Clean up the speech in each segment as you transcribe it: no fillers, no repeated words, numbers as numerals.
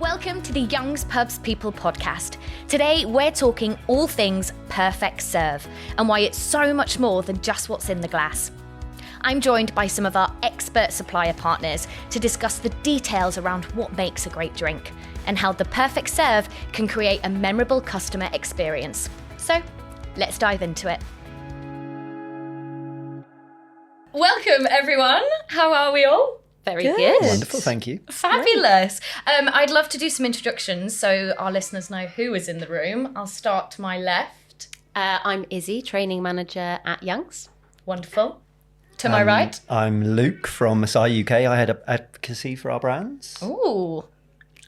Welcome to the Young's Pubs People podcast. Today we're talking all things perfect serve and why it's so much more than just what's in the glass. I'm joined by some of our expert supplier partners to discuss the details around what makes a great drink and how the perfect serve can create a memorable customer experience. So let's dive into it. Welcome everyone. How are we all? Very good. Wonderful, thank you. Fabulous. I'd love to do some introductions so our listeners know who is in the room. I'll start to my left. I'm Issy, training manager at Young's. Wonderful. To my right. I'm Luke from Asahi UK. I head up advocacy for our brands. Ooh.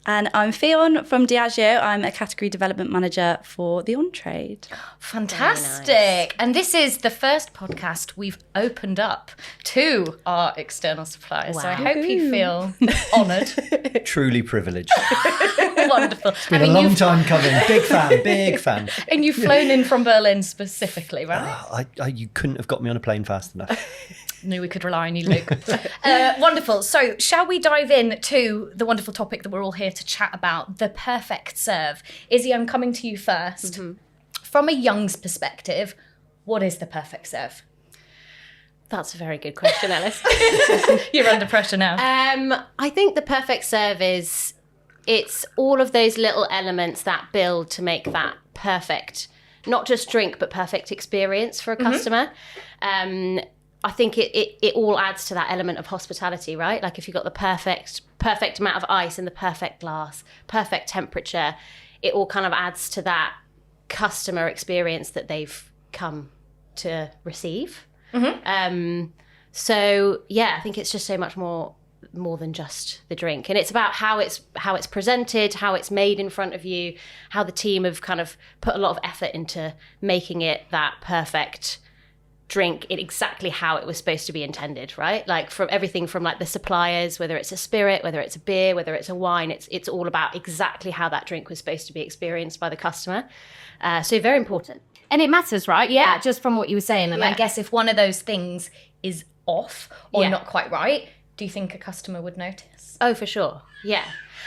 And I'm Ffion from Diageo. I'm a category development manager for the on-trade. Fantastic. Nice. And this is the first podcast we've opened up to our external suppliers. Wow. So I hope you feel honoured. Truly privileged. Wonderful. It's been a long time coming. Big fan. And you've flown in from Berlin specifically, right? You couldn't have got me on a plane fast enough. Knew we could rely on you, Luke. Wonderful. So shall we dive in to the wonderful topic that we're all here to chat about, the perfect serve? Izzy, I'm coming to you first. Mm-hmm. From a Young's perspective, what is the perfect serve? That's a very good question, Ellis. You're under pressure now. I think the perfect serve it's all of those little elements that build to make that perfect, not just drink, but perfect experience for a customer. I think it all adds to that element of hospitality, right? Like if you've got the perfect amount of ice in the perfect glass, perfect temperature, it all kind of adds to that customer experience that they've come to receive. Mm-hmm. So yeah, I think it's just so much more than just the drink, and it's about how it's presented, how it's made in front of you, how the team have kind of put a lot of effort into making it that perfect drink in exactly how it was supposed to be intended, right? Like from everything from like the suppliers, whether it's a spirit, whether it's a beer, whether it's a wine, it's all about exactly how that drink was supposed to be experienced by the customer. So very important. And it matters, right? Yeah, just from what you were saying. And I guess if one of those things is off or not quite right, do you think a customer would notice? Oh, for sure. Yeah.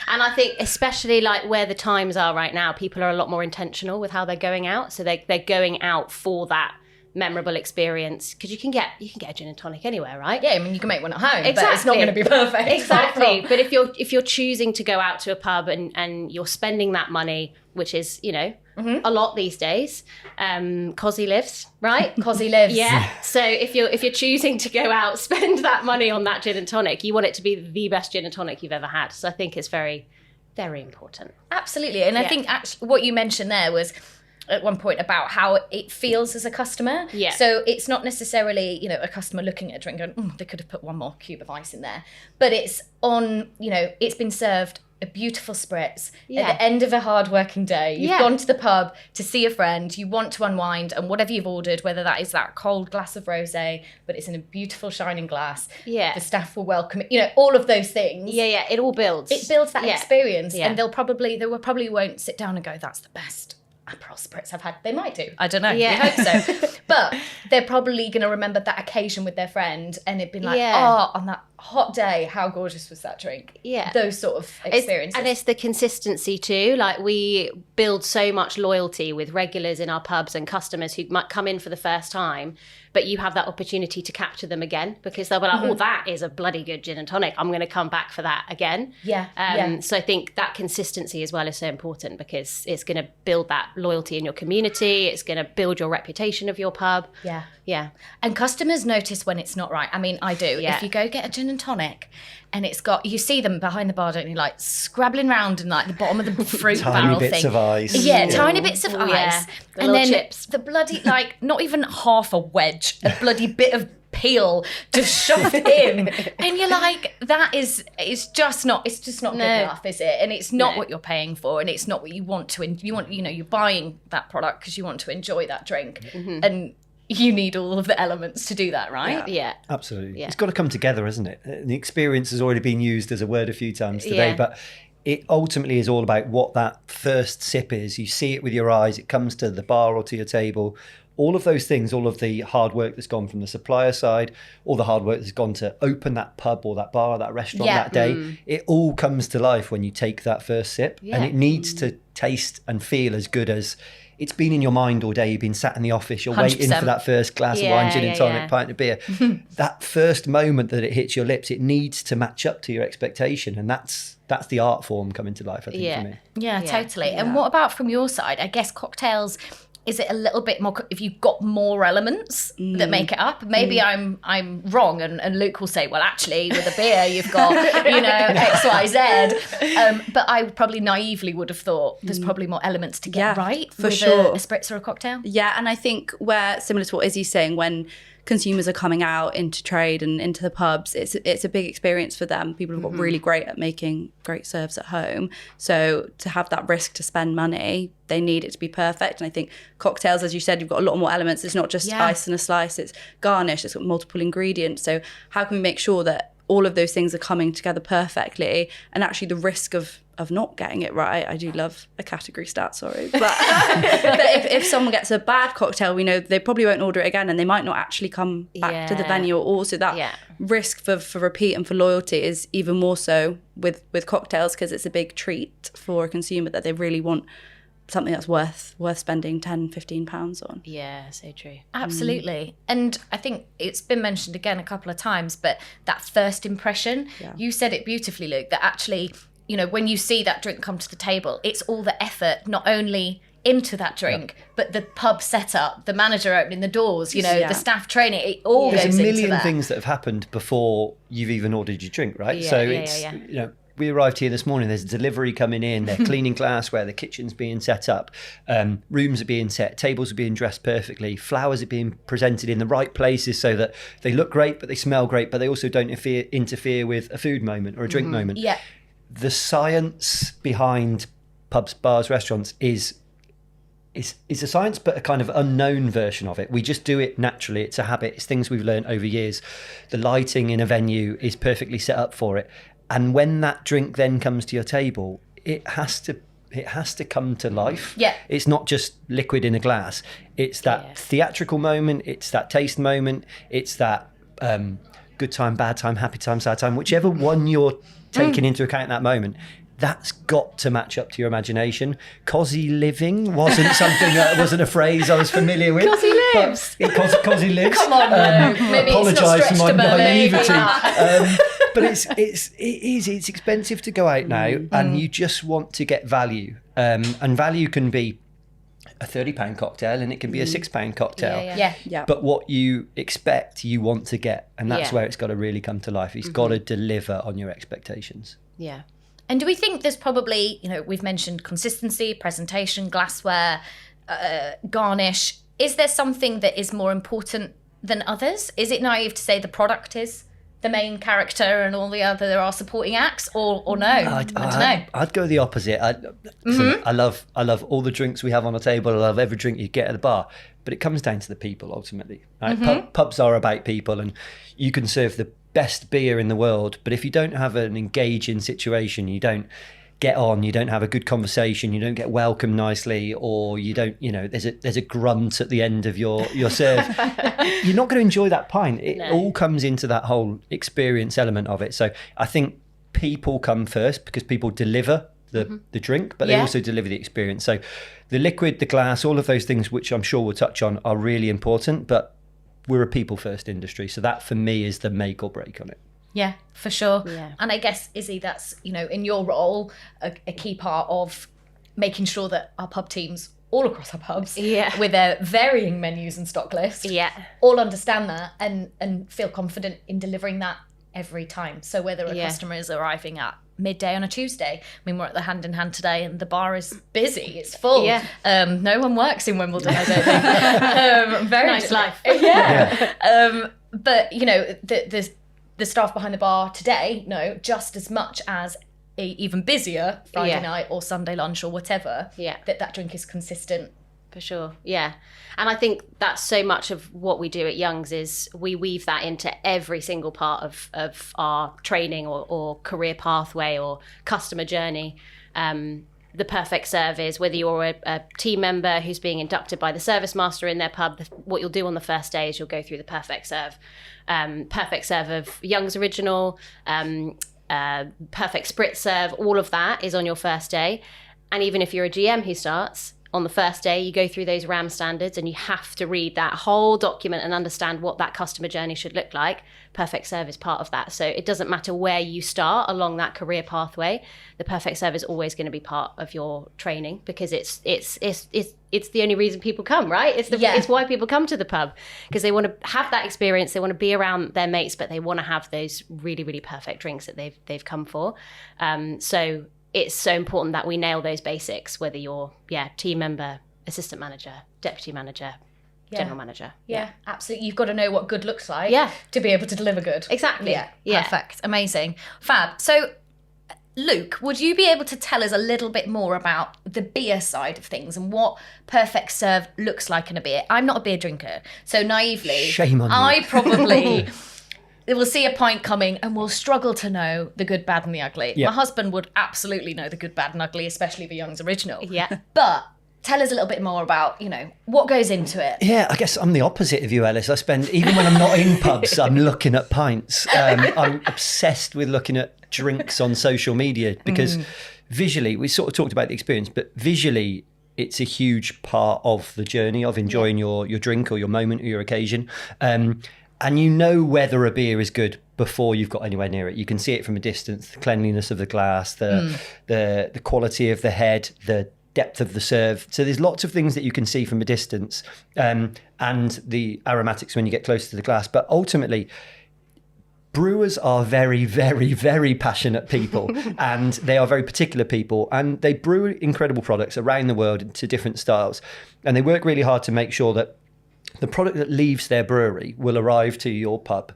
And I think especially like where the times are right now, people are a lot more intentional with how they're going out. So they're going out for that memorable experience, because you can get a gin and tonic anywhere, right? Yeah, I mean you can make one at home, exactly. But it's not going to be perfect. Exactly. But if you're choosing to go out to a pub and you're spending that money, which is a lot these days, Cosy lives, right? Cosy lives. Yeah. So if you're choosing to go out, spend that money on that gin and tonic, you want it to be the best gin and tonic you've ever had. So I think it's very, very important. Absolutely. And I think actually what you mentioned there was at one point about how it feels as a customer. Yeah. So it's not necessarily, a customer looking at a drink going, they could have put one more cube of ice in there. But it's on, it's been served a beautiful spritz at the end of a hard working day. You've gone to the pub to see a friend, you want to unwind, and whatever you've ordered, whether that is that cold glass of rosé, but it's in a beautiful shining glass. Yeah. The staff will welcome it, all of those things. Yeah, it all builds. It builds that experience. Yeah. And they probably won't sit down and go, that's the best Aperol spritz I've had. They might do. I don't know. We hope so. But they're probably going to remember that occasion with their friend and it'd been like, on that hot day, how gorgeous was that drink? Yeah. Those sort of experiences. And it's the consistency too. Like we build so much loyalty with regulars in our pubs and customers who might come in for the first time, but you have that opportunity to capture them again because they'll be like, that is a bloody good gin and tonic. I'm going to come back for that again. Yeah. So I think that consistency as well is so important because it's going to build that loyalty in your community. It's going to build your reputation of your pub. Yeah. Yeah. And customers notice when it's not right. I mean, I do. Yeah. If you go get a gin and tonic and it's got, you see them behind the bar, don't you, like scrabbling around in like the bottom of the fruit barrel thing. Tiny bits of ice. Yeah, tiny bits of ice. Yeah. And then chips. The bloody, like, not even half a wedge, a bloody bit of peel just shoved in. And you're like, it's just not good enough, is it? And it's not what you're paying for, and it's not what you want to, you're buying that product because you want to enjoy that drink. Mm-hmm. And you need all of the elements to do that, right? Yeah. Absolutely. Yeah. It's got to come together, hasn't it? The experience has already been used as a word a few times today, but it ultimately is all about what that first sip is. You see it with your eyes, it comes to the bar or to your table. all of those things, all of the hard work that's gone from the supplier side, all the hard work that's gone to open that pub or that bar or that restaurant that day, it all comes to life when you take that first sip. And it needs to taste and feel as good as it's been in your mind all day. You've been sat in the office, you're 100%. Waiting for that first glass of wine, gin and tonic, pint of beer. That first moment that it hits your lips, it needs to match up to your expectation. And that's the art form coming to life, I think, for me. Yeah, totally. And what about from your side? I guess cocktails, is it a little bit more, if you've got more elements that make it up? Maybe I'm wrong, and Luke will say, well, actually, with a beer, you've got, X, Y, Z. But I probably naively would have thought there's probably more elements to get right for with sure. a spritz or a cocktail. Yeah, and I think where, similar to what Izzy's saying, when consumers are coming out into trade and into the pubs, it's a big experience for them. People have got really great at making great serves at home. So to have that risk to spend money, they need it to be perfect. And I think cocktails, as you said, you've got a lot more elements. It's not just ice and a slice, it's garnish, it's got multiple ingredients. So how can we make sure that all of those things are coming together perfectly? And actually the risk of not getting it right, I do love a category stat, sorry. But, but if someone gets a bad cocktail, we know they probably won't order it again, and they might not actually come back to the venue or all. So that risk for repeat and for loyalty is even more so with cocktails, because it's a big treat for a consumer that they really want something that's worth spending £10-15 on. Yeah, so true. Absolutely. And I think it's been mentioned again a couple of times, but that first impression, you said it beautifully, Luke, that actually, when you see that drink come to the table, it's all the effort, not only into that drink, but the pub setup, the manager opening the doors, the staff training, it all goes into that. There's a million things that have happened before you've even ordered your drink, right? We arrived here this morning, there's a delivery coming in, they're cleaning glassware, the kitchen's being set up, rooms are being set, tables are being dressed perfectly, flowers are being presented in the right places so that they look great, but they smell great, but they also don't interfere with a food moment or a drink moment. Yeah. The science behind pubs, bars, restaurants is a science, but a kind of unknown version of it. We just do it naturally. It's a habit. It's things we've learned over years. The lighting in a venue is perfectly set up for it. And when that drink then comes to your table, it has to come to life. Yeah. It's not just liquid in a glass. It's that theatrical moment. It's that taste moment. It's that good time, bad time, happy time, sad time, whichever one you're taking into account at that moment. That's got to match up to your imagination. Cosy living wasn't something that wasn't a phrase I was familiar with. Cosy lives. Cosy lives. Come on, maybe apologise for my naivety. But it's expensive to go out now, and you just want to get value. And value can be a £30 cocktail, and it can be a £6 cocktail. Yeah. But what you expect, you want to get, and that's where it's got to really come to life. It's got to deliver on your expectations. Yeah. And do we think there's probably, we've mentioned consistency, presentation, glassware, garnish. Is there something that is more important than others? Is it naive to say the product is the main character and all the other there are supporting acts, or no? I don't know. I'd go the opposite. I love all the drinks we have on the table. I love every drink you get at the bar, but it comes down to the people ultimately. Right? Pubs are about people, and you can serve the best beer in the world, but if you don't have an engaging situation, you don't get on, you don't have a good conversation, you don't get welcomed nicely, or you don't, there's a grunt at the end of your serve, you're not going to enjoy that pint. It all comes into that whole experience element of it. So I think people come first because people deliver the drink, but they also deliver the experience. So the liquid, the glass, all of those things, which I'm sure we'll touch on, are really important, but we're a people first industry. So that for me is the make or break on it. Yeah, for sure. Yeah. And I guess, Izzy, that's, in your role, a key part of making sure that our pub teams all across our pubs with their varying menus and stock lists all understand that and feel confident in delivering that every time. So whether a customer is arriving at midday on a Tuesday, we're at the Hand in Hand today and the bar is busy, it's full. No one works in Wimbledon, I don't think. Very nice life. But the staff behind the bar today know just as much as a even busier Friday night or Sunday lunch or whatever, that drink is consistent. For sure, yeah. And I think that's so much of what we do at Young's is we weave that into every single part of our training or career pathway or customer journey. the perfect serve is, whether you're a team member who's being inducted by the service master in their pub, what you'll do on the first day is you'll go through the perfect serve of Young's Original, perfect spritz serve, all of that is on your first day. And even if you're a GM who starts, on the first day, you go through those RAM standards and you have to read that whole document and understand what that customer journey should look like. Perfect serve is part of that. So it doesn't matter where you start along that career pathway. The perfect serve is always going to be part of your training, because it's the only reason people come, right? It's why people come to the pub, because they want to have that experience. They want to be around their mates, but they want to have those really, really perfect drinks that they've come for. So it's so important that we nail those basics, whether you're team member, assistant manager, deputy manager, general manager. Yeah, absolutely. You've got to know what good looks like to be able to deliver good. Exactly. Yeah. Perfect. Amazing. Fab. So Luke, would you be able to tell us a little bit more about the beer side of things and what perfect serve looks like in a beer? I'm not a beer drinker, so naively, shame on you. I probably will see a pint coming and will struggle to know the good, bad and the ugly. Yeah. My husband would absolutely know the good, bad and ugly, especially the Young's Original. Yeah. But tell us a little bit more about, what goes into it. Yeah, I guess I'm the opposite of you, Ellis. I spend, even when I'm not in pubs, I'm looking at pints. I'm obsessed with looking at drinks on social media, because visually, we sort of talked about the experience, but visually, it's a huge part of the journey of enjoying your drink or your moment or your occasion. And you know whether a beer is good before you've got anywhere near it. You can see it from a distance, the cleanliness of the glass, the quality of the head, the depth of the serve. So there's lots of things that you can see from a distance, and the aromatics when you get close to the glass. But ultimately, brewers are very, very, very passionate people, and they are very particular people, and they brew incredible products around the world into different styles. And they work really hard to make sure that the product that leaves their brewery will arrive to your pub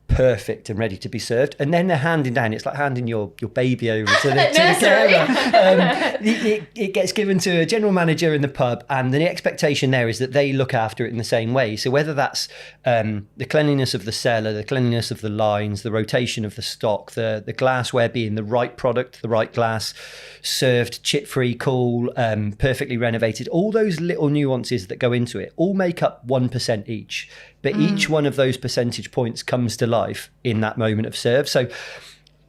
perfect and ready to be served. And then they're handing down, it's like handing your baby over to the carer. It gets given to a general manager in the pub, and the expectation there is that they look after it in the same way. So whether that's the cleanliness of the cellar, the cleanliness of the lines, the rotation of the stock, the glassware being the right product, the right glass, served chip-free, cool, perfectly renovated, all those little nuances that go into it all make up 1% each. But each one of those percentage points comes to life in that moment of serve. So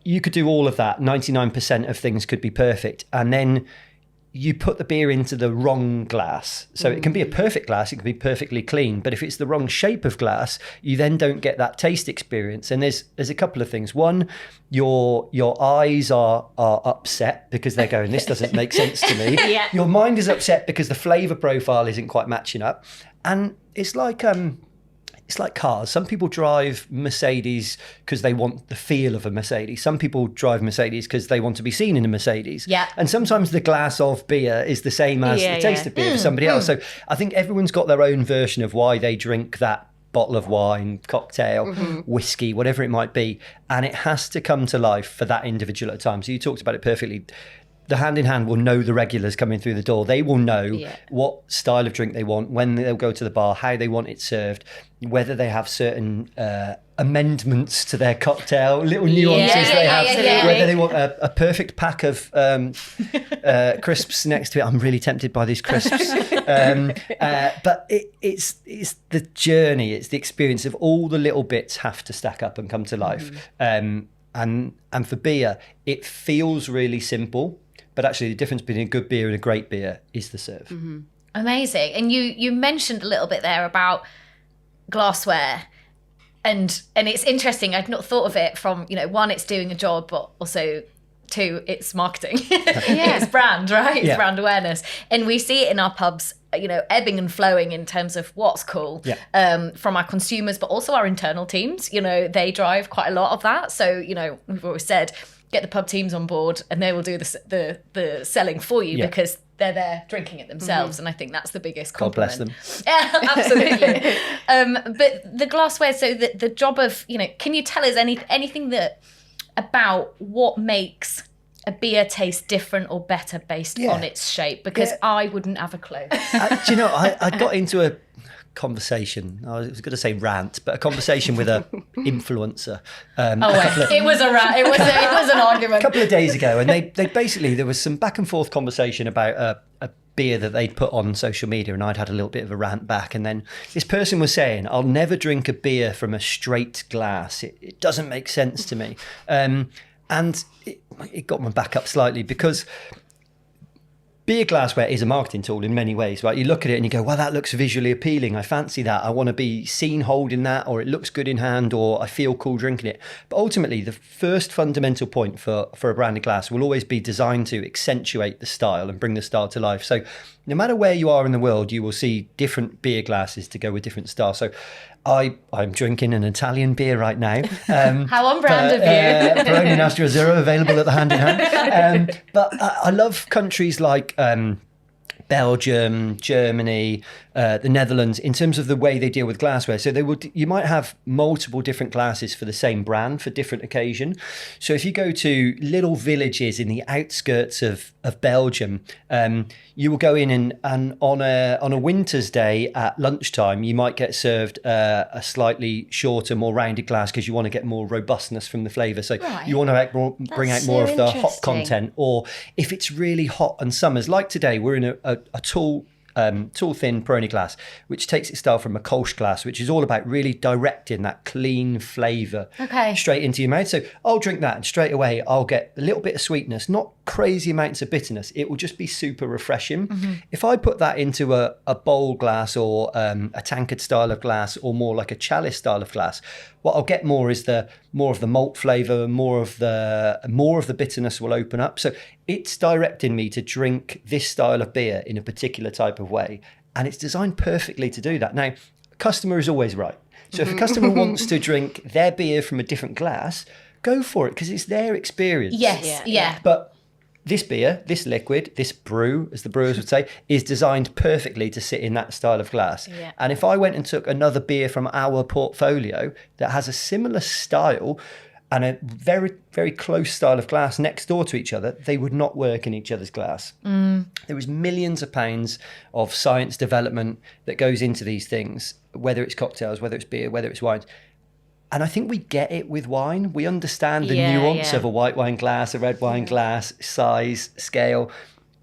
you could do all of that. 99% of things could be perfect. And then you put the beer into the wrong glass. So it can be a perfect glass. It can be perfectly clean. But if it's the wrong shape of glass, you then don't get that taste experience. And there's a couple of things. One, your eyes are upset because they're going, this doesn't make sense to me. Yeah. Your mind is upset because the flavour profile isn't quite matching up. And it's like cars. Some people drive Mercedes because they want the feel of a Mercedes. Some people drive Mercedes because they want to be seen in a Mercedes. Yeah. And sometimes the glass of beer is the same as the taste of beer for somebody else. So I think everyone's got their own version of why they drink that bottle of wine, cocktail, whiskey, whatever it might be. And it has to come to life for that individual at a time. So you talked about it perfectly. The hand in hand will know the regulars coming through the door. They will know what style of drink they want, when they'll go to the bar, how they want it served, whether they have certain amendments to their cocktail, little nuances they have, whether they want a perfect pack of crisps next to it. I'm really tempted by these crisps. But it's the journey, it's the experience of all the little bits have to stack up and come to life. And for beer, it feels really simple. But actually, the difference between a good beer and a great beer is the serve. Amazing. And you mentioned a little bit there about glassware. And it's interesting. I'd not thought of it from, one, it's doing a job, but also two, it's marketing. It's brand, right? It's brand awareness. And we see it in our pubs, ebbing and flowing in terms of what's cool from our consumers, but also our internal teams. They drive quite a lot of that. So, we've always said, get the pub teams on board and they will do the selling for you because they're there drinking it themselves. And I think that's the biggest compliment. God bless them. Yeah, absolutely. But the glassware, so the job of, can you tell us anything about what makes a beer taste different or better based on its shape? Because I wouldn't have a clue. Do you know, I got into conversation. I was going to say rant, but a conversation with a influencer. It was a rant. It was an argument. A couple of days ago, and they basically, there was some back and forth conversation about a beer that they'd put on social media, and I'd had a little bit of a rant back. And then this person was saying, I'll never drink a beer from a straight glass. It doesn't make sense to me. And it got my back up slightly, because beer glassware is a marketing tool in many ways, right? You look at it and you go, well, that looks visually appealing. I fancy that. I want to be seen holding that, or it looks good in hand, or I feel cool drinking it. But ultimately, the first fundamental point for a branded glass will always be designed to accentuate the style and bring the style to life. So no matter where you are in the world, you will see different beer glasses to go with different styles. So I'm drinking an Italian beer right now. How on brand of you. Peroni Nastro Zero available at the hand in hand. But I love countries like Belgium, Germany, the Netherlands, in terms of the way they deal with glassware. So you might have multiple different glasses for the same brand for different occasion. So if you go to little villages in the outskirts of Belgium, you will go in and on a winter's day at lunchtime, you might get served a slightly shorter, more rounded glass, because you want to get more robustness from the flavour. So you want to bring out more of the hop content. Or if it's really hot and summers, like today, we're in a tall thin Peroni glass, which takes its style from a Kolsch glass, which is all about really directing that clean flavour straight into your mouth. So I'll drink that, and straight away I'll get a little bit of sweetness, not crazy amounts of bitterness. It will just be super refreshing. If I put that into a bowl glass, or a tankard style of glass, or more like a chalice style of glass, what I'll get more is more of the malt flavour, more of the bitterness will open up. So it's directing me to drink this style of beer in a particular type of way, and it's designed perfectly to do that. Now, customer is always right. So if a customer wants to drink their beer from a different glass, go for it, because it's their experience. Yes, yeah. But this beer, this liquid, this brew, as the brewers would say, is designed perfectly to sit in that style of glass. Yeah. And if I went and took another beer from our portfolio that has a similar style and a very, very close style of glass next door to each other, they would not work in each other's glass. There is millions of pounds of science development that goes into these things, whether it's cocktails, whether it's beer, whether it's wines. And I think we get it with wine. We understand the nuance of a white wine glass, a red wine glass, size, scale.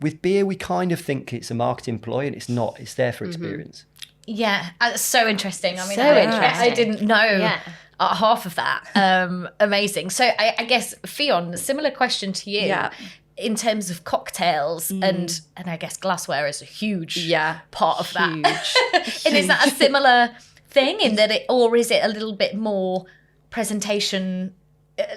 With beer, we kind of think it's a marketing ploy, and it's not. It's there for experience. Yeah, it's so interesting. I mean, interesting. I didn't know half of that. Amazing. So I guess, Ffion, similar question to you. Yeah. In terms of cocktails, and I guess glassware is a huge part of that. And is that a similar thing in that or is it a little bit more presentation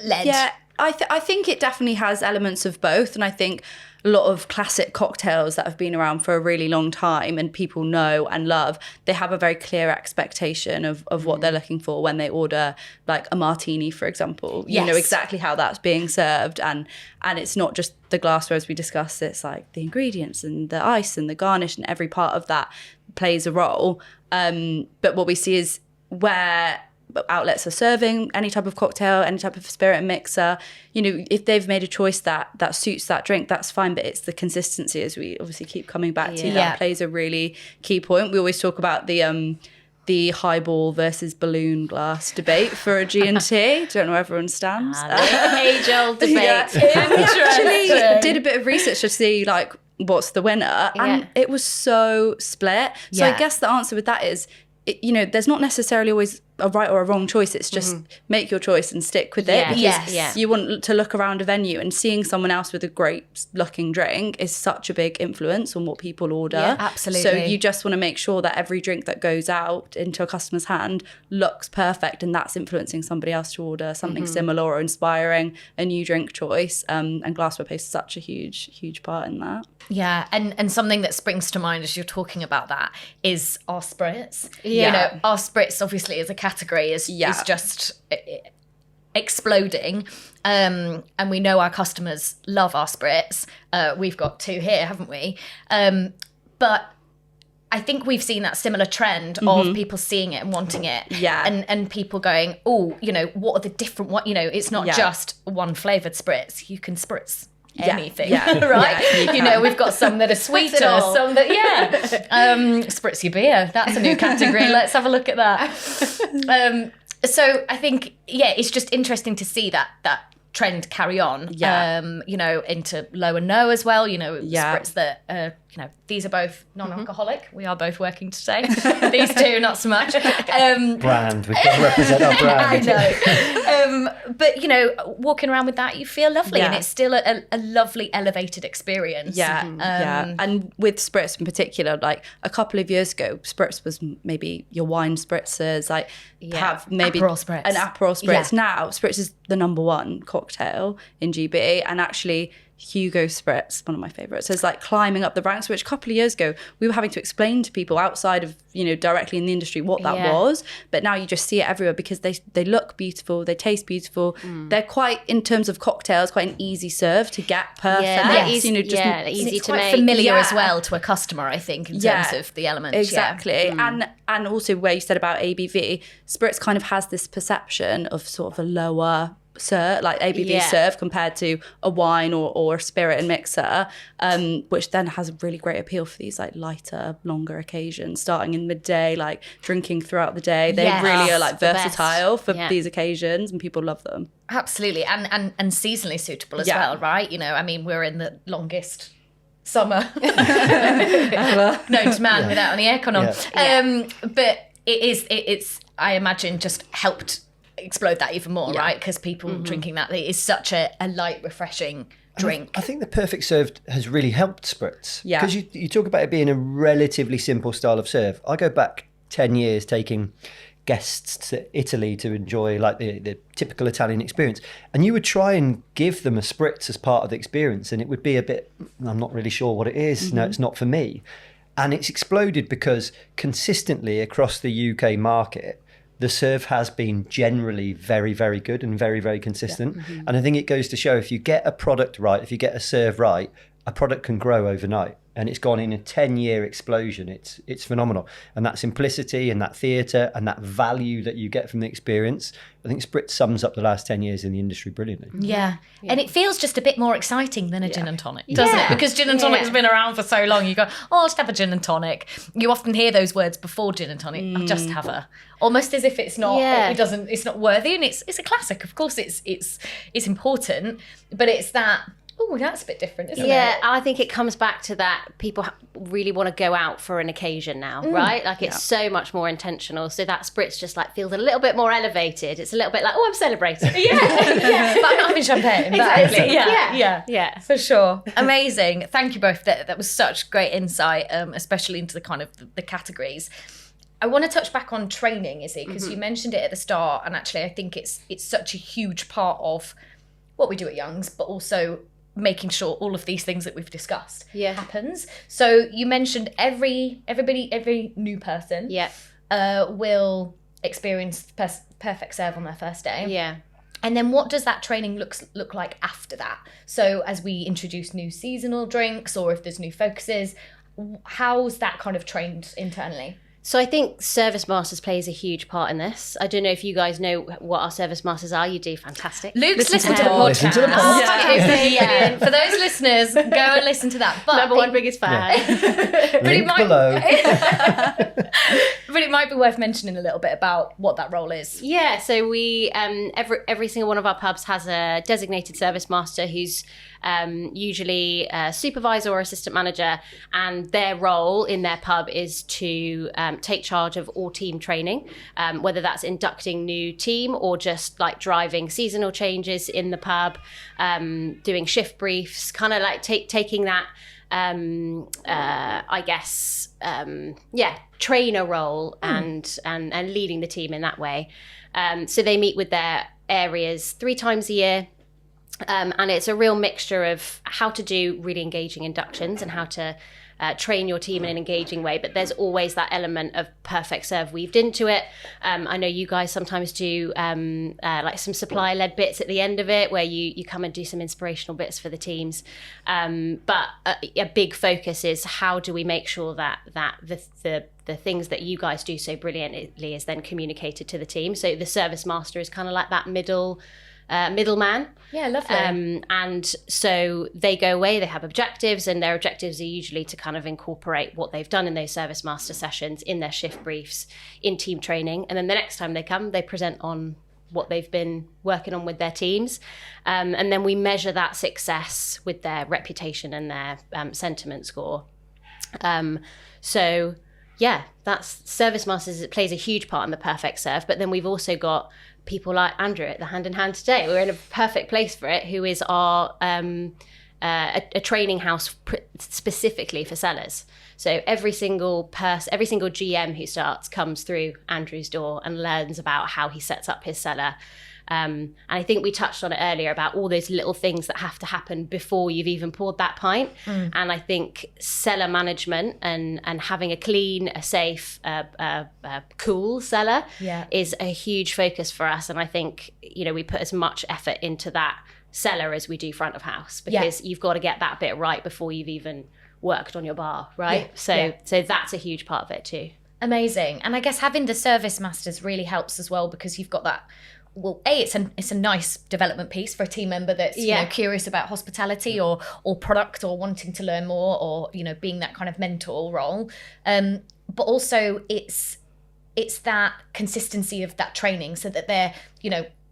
led? Yeah, I think it definitely has elements of both, and I think a lot of classic cocktails that have been around for a really long time and people know and love, they have a very clear expectation of what they're looking for when they order, like a martini, for example. You know exactly how that's being served, and it's not just the glassware as we discussed, it's like the ingredients and the ice and the garnish, and every part of that plays a role. But what we see is where outlets are serving any type of cocktail, any type of spirit mixer, you know, if they've made a choice that suits that drink, that's fine. But it's the consistency, as we obviously keep coming back to, that plays a really key point. We always talk about the highball versus balloon glass debate for a G&T. Don't know where everyone stands. Age-old debate. And we actually did a bit of research to see, like, what's the winner, and it was so split. So I guess the answer with that is, you know, there's not necessarily always a right or a wrong choice. It's just make your choice and stick with it, because you want to look around a venue, and seeing someone else with a great looking drink is such a big influence on what people order. Absolutely. So you just want to make sure that every drink that goes out into a customer's hand looks perfect, and that's influencing somebody else to order something similar or inspiring a new drink choice. And glassware plays such a huge part in that. Yeah, and something that springs to mind as you're talking about that is our spirits. Yeah. You know, our spirits obviously as a category is just exploding. And we know our customers love our spirits. We've got 2 here, haven't we? But I think we've seen that similar trend of people seeing it and wanting it. Yeah. And people going, oh, you know, what are the different, you know, it's not just one flavoured spritz. You can spritz anything, right? You know, we've got some that are sweeter, some that, spritz your beer. That's a new category. Let's have a look at that. So I think, it's just interesting to see that trend carry on, you know, into low and no as well, you know, spritz that, you know, these are both non-alcoholic. We are both working today. These two, not so much. Brand, we can represent our brand. I know. But, you know, walking around with that, you feel lovely and it's still a lovely elevated experience. And with spritz in particular, like a couple of years ago, spritz was maybe your wine spritzers, like have maybe Aperol spritz. An Aperol spritz. Now, spritz is the number one cocktail in GB, and actually Hugo Spritz, one of my favourites, is like climbing up the ranks, which a couple of years ago we were having to explain to people outside of, you know, directly in the industry what that was. But now you just see it everywhere because they look beautiful, they taste beautiful. They're quite, in terms of cocktails, quite an easy serve to get perfect. Easy, you know, just easy it's to quite make. familiar as well to a customer, I think, in terms of the elements. Exactly. And also where you said about ABV, spritz kind of has this perception of sort of a lower serve, like ABV serve compared to a wine or a spirit and mixer, which then has a really great appeal for these like lighter, longer occasions, starting in midday, like drinking throughout the day. They really are like versatile for these occasions, and people love them. Absolutely, and seasonally suitable as well, right? You know, I mean, we're in the longest summer known to man without any aircon on. But it's I imagine just helped explode that even more, right? Because people drinking that, it is such a light, refreshing drink. I think the perfect serve has really helped spritz. Yeah. Because you talk about it being a relatively simple style of serve. I go back 10 years taking guests to Italy to enjoy like the typical Italian experience. And you would try and give them a spritz as part of the experience. And it would be a bit, I'm not really sure what it is. No, it's not for me. And it's exploded because consistently across the UK market, the serve has been generally very, very good and very, very consistent. And I think it goes to show if you get a product right, if you get a serve right, a product can grow overnight. And it's gone in a 10-year explosion. It's phenomenal. And that simplicity and that theatre and that value that you get from the experience, I think Spritz sums up the last 10 years in the industry brilliantly. Yeah. And it feels just a bit more exciting than a gin and tonic, doesn't it? Because gin and tonic has been around for so long. You go, I'll just have a gin and tonic. You often hear those words before gin and tonic. I'll just have a, almost as if it's not, it's not worthy. And it's a classic. Of course, it's important, but it's that. Oh, that's a bit different, isn't it? Yeah, I think it comes back to that people really want to go out for an occasion now, right? Like it's so much more intentional. So that spritz just like feels a little bit more elevated. It's a little bit like, oh, I'm celebrating. But I'm not having champagne. Exactly. Yeah, for sure. Amazing. Thank you both. That was such great insight, especially into the kind of the categories. I want to touch back on training, Issy, because you mentioned it at the start, and actually I think it's such a huge part of what we do at Young's, but also making sure all of these things that we've discussed happens. So you mentioned every new person will experience perfect serve on their first day. Yeah. And then what does that training look like after that? So as we introduce new seasonal drinks, or if there's new focuses, how's that kind of trained internally? So I think Service Masters plays a huge part in this. I don't know if you guys know what our Service Masters are. You do fantastic. Luke's listened to the podcast. Listen to the podcast. For those listeners, go and listen to that. But Number one biggest fan. Link below. But it might be worth mentioning a little bit about what that role is. Yeah, so we every single one of our pubs has a designated service master who's usually a supervisor or assistant manager, and their role in their pub is to take charge of all team training, whether that's inducting new team or just like driving seasonal changes in the pub, doing shift briefs, kind of like taking that I guess trainer role and leading the team in that way. So they meet with their areas 3 times a year. And it's a real mixture of how to do really engaging inductions and how to train your team in an engaging way. But there's always that element of perfect serve weaved into it. I know you guys sometimes do like some supplier-led bits at the end of it where you come and do some inspirational bits for the teams. But a big focus is how do we make sure that the things that you guys do so brilliantly is then communicated to the team. So the service master is kind of like that middle middleman. Yeah, lovely. And so they go away, they have objectives, and their objectives are usually to kind of incorporate what they've done in those service master sessions, in their shift briefs, in team training. And then the next time they come, they present on what they've been working on with their teams. And then we measure that success with their reputation and their sentiment score. So yeah, that's service masters. It plays a huge part in the perfect serve. But then we've also got people like Andrew at the Hand in Hand today. We're in a perfect place for it, who is our a training house specifically for sellers. So every single GM who starts comes through Andrew's door and learns about how he sets up his seller. And I think we touched on it earlier about all those little things that have to happen before you've even poured that pint. And I think seller management and having a clean, a safe, cool cellar is a huge focus for us. And I think, we put as much effort into that cellar as we do front of house, because you've got to get that bit right before you've even worked on your bar, right? So that's a huge part of it too. Amazing. And I guess having the service masters really helps as well, because you've got that. Well, it's a nice development piece for a team member that's curious about hospitality or product, or wanting to learn more, or being that kind of mentor role. But also it's that consistency of that training, so that they're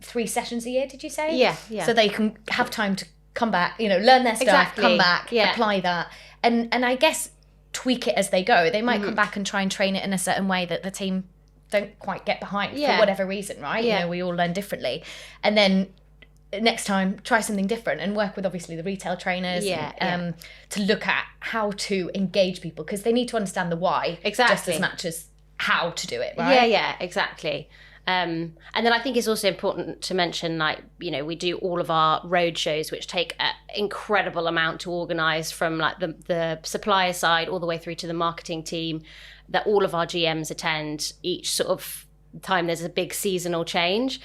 3 sessions a year. Did you say? Yeah. So they can have time to come back, learn their stuff, come back, apply that, and I guess tweak it as they go. They might come back and try and train it in a certain way that the team don't quite get behind for whatever reason, right? We all learn differently. And then next time, try something different and work with obviously the retail trainers to look at how to engage people, because they need to understand the why just as much as how to do it, right? Yeah, exactly. And then I think it's also important to mention, we do all of our road shows, which take an incredible amount to organise, from the supplier side all the way through to the marketing team, that all of our GMs attend each sort of time there's a big seasonal change,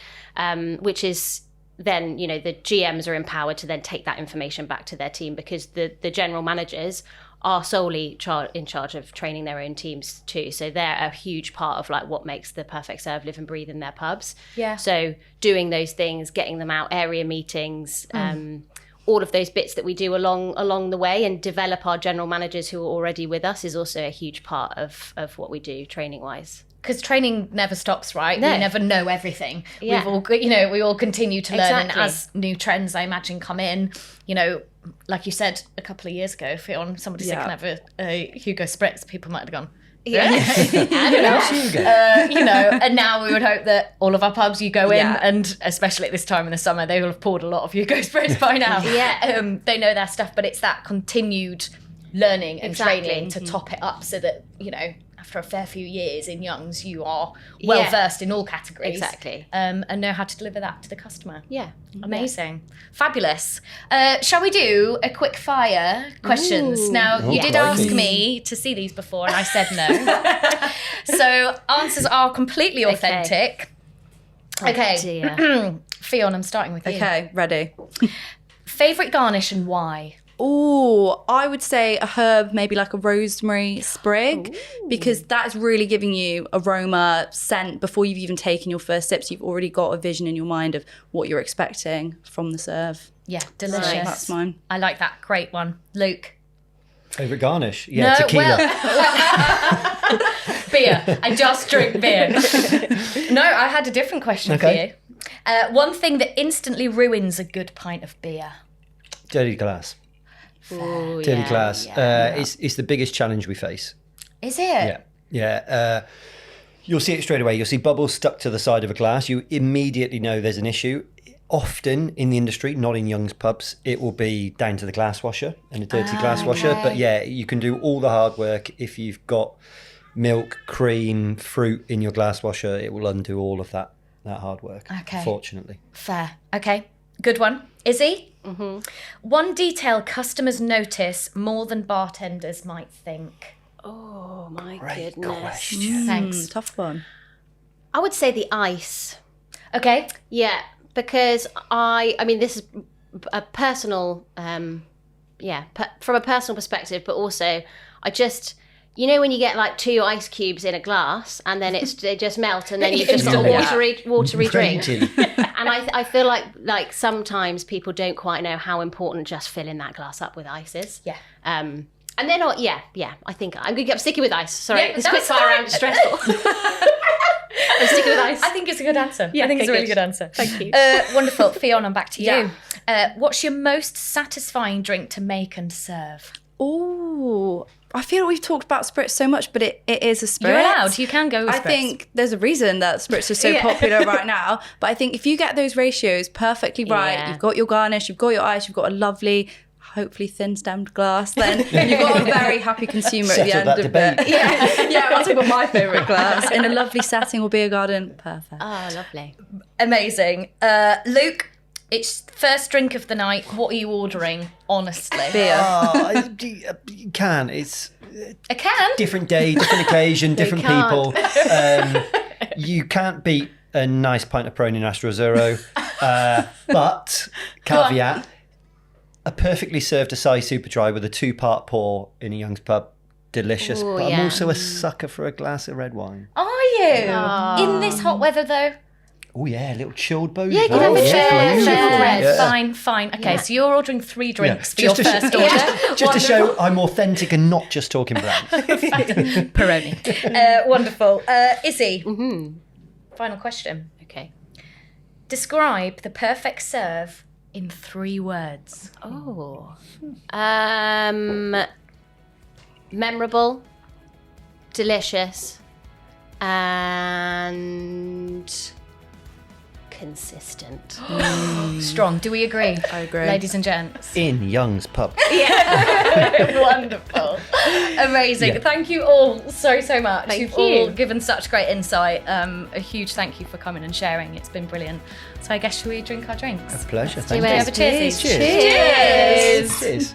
which is then, the GMs are empowered to then take that information back to their team, because the general managers are solely in charge of training their own teams too. So they're a huge part of what makes the perfect serve live and breathe in their pubs. Yeah. So doing those things, getting them out, area meetings, all of those bits that we do along the way, and develop our general managers who are already with us, is also a huge part of what we do training wise. Because training never stops, right? No. We never know everything. Yeah. We all continue to learn, Exactly. and as new trends, I imagine, come in, like you said a couple of years ago, Ffion, somebody said, can I have a Hugo Spritz? People might have gone, I don't know. And now we would hope that all of our pubs, you go in, and especially at this time in the summer, they will have poured a lot of Hugo Spritz by now. They know their stuff, but it's that continued learning and training to top it up, so that, after a fair few years in Youngs, you are well versed in all categories. Exactly. And know how to deliver that to the customer. Yeah. Amazing. Fabulous. Shall we do a quick fire questions? Ooh. Now, you did ask me to see these before, and I said no. So answers are completely authentic. Okay. Dear. Ffion, I'm starting with you. Okay, ready. Favourite garnish and why? Oh, I would say a herb, maybe like a rosemary sprig, because that's really giving you aroma, scent before you've even taken your first sips. You've already got a vision in your mind of what you're expecting from the serve. Yeah, delicious. So that's mine. I like that. Great one. Luke? Favourite garnish? Yeah, tequila. Beer. I just drink beer. No, I had a different question for you. One thing that instantly ruins a good pint of beer. Dirty glass. Ooh, Dirty yeah, glass. yeah. It's the biggest challenge we face. Is it? Yeah. You'll see it straight away. You'll see bubbles stuck to the side of a glass. You immediately know there's an issue. Often in the industry, not in Young's pubs, it will be down to the glass washer and a dirty glass washer. But yeah, you can do all the hard work. If you've got milk, cream, fruit in your glass washer, it will undo all of that hard work, fortunately. Fair. Okay. Good one. Issy? Mm-hmm. One detail customers notice more than bartenders might think. Oh, my Great goodness. question. Thanks. Tough one. I would say the ice. Okay. Yeah, because I mean, this is a personal, from a personal perspective, but also I just, you know when you get like 2 ice cubes in a glass and then they just melt and then you've just got a watery drink. And I feel like sometimes people don't quite know how important just filling that glass up with ice is. Yeah. And they're not, I think I'm sticking with ice. Sorry, this quick fire round is stressful. I'm sticking with ice. I think it's a good answer. Yeah, I think it's a really good. good answer. Thank you. Wonderful. Ffion, I'm back to you. What's your most satisfying drink to make and serve? Oh, I feel we've talked about spritz so much, but it is a spritz. You're allowed. You can go with spritz. I think there's a reason that spritz is so popular right now. But I think if you get those ratios perfectly right, you've got your garnish, you've got your ice, you've got a lovely, hopefully thin-stemmed glass, then you've got a very happy consumer at the end of it. Yeah, I'll talk about my favourite glass. In a lovely setting or beer garden, perfect. Oh, lovely. Amazing. Luke, it's first drink of the night. What are you ordering, honestly? Beer. You can. It's a can? Different day, different occasion, different people. You can't beat a nice pint of Peroni Nastro Azzurro. But, caveat, a perfectly served Asahi Super Dry with a 2-part pour in a Young's Pub. Delicious. Ooh, but I'm also a sucker for a glass of red wine. Are you? In this hot weather, though? Oh, yeah, a little chilled bone. Yeah, you can have a fair red. Yeah. Fine. Okay, so you're ordering 3 drinks for your first order. Just to show I'm authentic and not just talking brand. Peroni. Wonderful. Issy, final question. Okay. Describe the perfect serve in 3 words. Oh. Memorable, delicious, and consistent. Strong. Do we agree? I agree. Ladies and gents. In Young's Pub. Yeah. Wonderful. Amazing. Yeah. Thank you all so much. Thank You've you. all given such great insight. A huge thank you for coming and sharing. It's been brilliant. So I guess shall we drink our drinks? A pleasure. Do we Thank have a cheers? you. Cheers. Cheers.